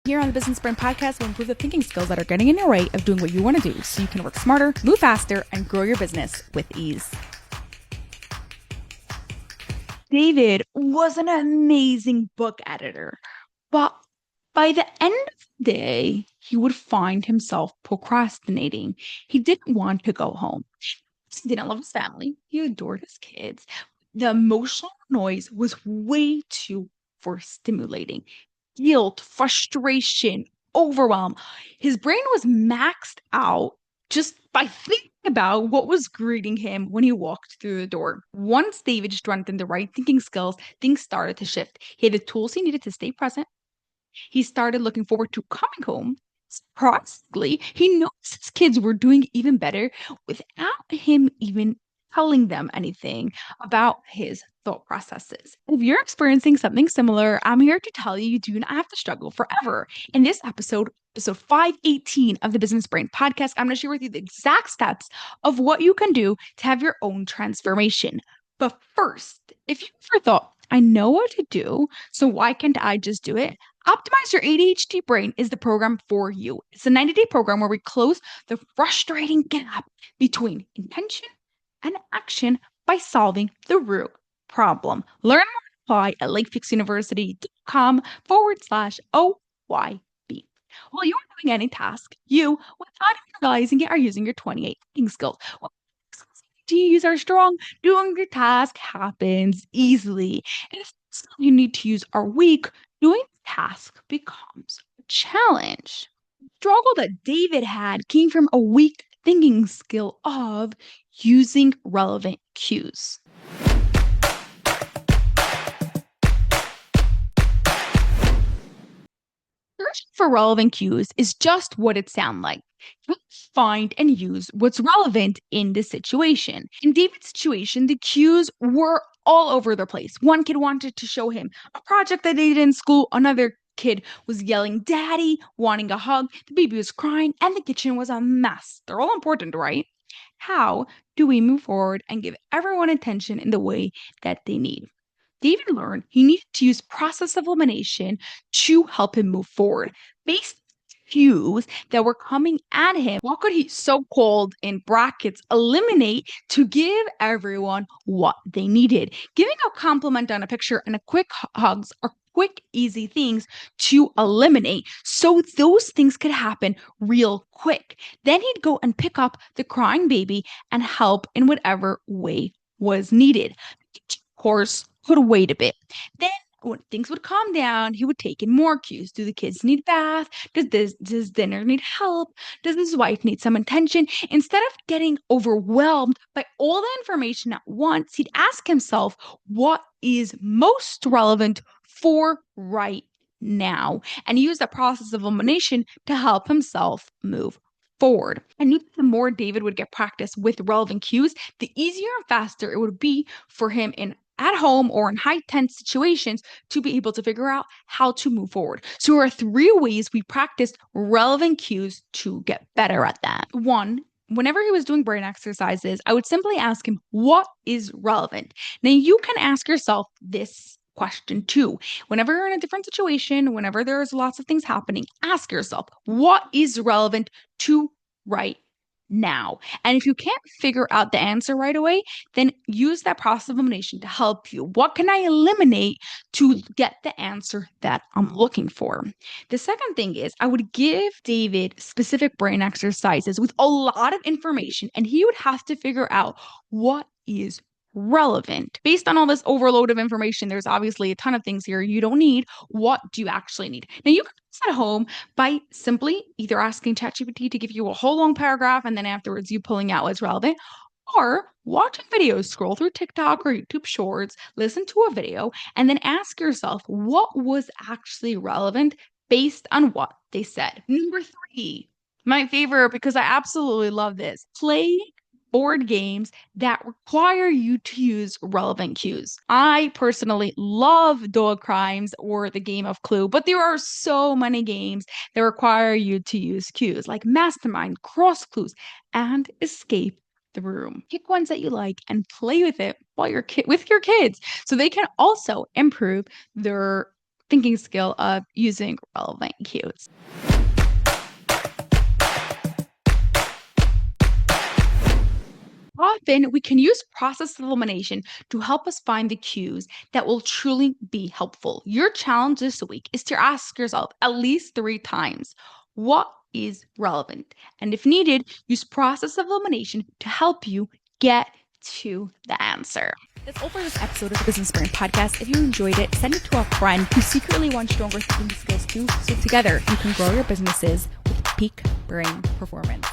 Here on the Business Brain Podcast, we'll improve the thinking skills that are getting in your way of doing what you want to do so you can work smarter, move faster, and grow your business with ease. David was an amazing book editor, but by the end of the day, he would find himself procrastinating. He didn't want to go home. He didn't love his family. He adored his kids. The emotional noise was way too stimulating. Guilt, frustration, overwhelm. His brain was maxed out just by thinking about what was greeting him when he walked through the door. Once David strengthened the right thinking skills, things started to shift. He had the tools he needed to stay present. He started looking forward to coming home. Surprisingly, he noticed his kids were doing even better without him even telling them anything about his thought processes. If you're experiencing something similar, I'm here to tell you do not have to struggle forever. In this episode 518 of the Business Brain Podcast, I'm going to share with you the exact steps of what you can do to have your own transformation. But first, if you ever thought, I know what to do, so why can't I just do it? Optimize Your ADHD Brain is the program for you. It's a 90-day program where we close the frustrating gap between intention and action by solving the root problem. Learn more at lakefixuniversity.com/OYB. While you are doing any task, you, without even realizing it, are using your 28 thinking skills. When D's are strong, doing the task happens easily. And if you need to use are weak, doing the task becomes a challenge. The struggle that David had came from a weak thinking skill of using relevant cues. Searching for relevant cues is just what it sounds like. You find and use what's relevant in the situation. In David's situation, the cues were all over the place. One kid wanted to show him a project that they did in school. Another kid was yelling, "Daddy," wanting a hug. The baby was crying, and the kitchen was a mess. They're all important, right? How do we move forward and give everyone attention in the way that they need? David learned he needed to use process of elimination to help him move forward. Based on cues that were coming at him, what could he so-called in brackets eliminate to give everyone what they needed? Giving a compliment on a picture and a quick hugs are quick, easy things to eliminate so those things could happen real quick. Then he'd go and pick up the crying baby and help in whatever way was needed. Of course, could wait a bit. Then when things would calm down, he would take in more cues. Do the kids need bath? Does dinner need help? Does his wife need some attention? Instead of getting overwhelmed by all the information at once, he'd ask himself, what is most relevant for right now? And use that process of elimination to help himself move forward. I knew that the more David would get practice with relevant cues, the easier and faster it would be for him in at home or in high tense situations to be able to figure out how to move forward. So there are 3 ways we practiced relevant cues to get better at that. 1, whenever he was doing brain exercises, I would simply ask him, what is relevant? Now you can ask yourself this question too. Whenever you're in a different situation, whenever there's lots of things happening, ask yourself, what is relevant to right now? And if you can't figure out the answer right away, then use that process of elimination to help you. What can I eliminate to get the answer that I'm looking for? The second thing is I would give David specific brain exercises with a lot of information, and he would have to figure out what is relevant. Based on all this overload of information, there's obviously a ton of things here you don't need. What do you actually need? Now, you can do this at home by simply either asking ChatGPT to give you a whole long paragraph and then afterwards you pulling out what's relevant, or watching videos, scroll through TikTok or YouTube Shorts, listen to a video, and then ask yourself what was actually relevant based on what they said. Number 3, my favorite, because I absolutely love this, play board games that require you to use relevant cues. I personally love Dog Crimes or the game of Clue, but there are so many games that require you to use cues like Mastermind, Cross Clues, and Escape the Room. Pick ones that you like and play with it while you're with your kids so they can also improve their thinking skill of using relevant cues. Often, we can use process elimination to help us find the cues that will truly be helpful. Your challenge this week is to ask yourself at least 3 times, what is relevant? And if needed, use process of elimination to help you get to the answer. That's all for this episode of the Business Brain Podcast. If you enjoyed it, send it to a friend who secretly wants stronger thinking skills too, so together you can grow your businesses with peak brain performance.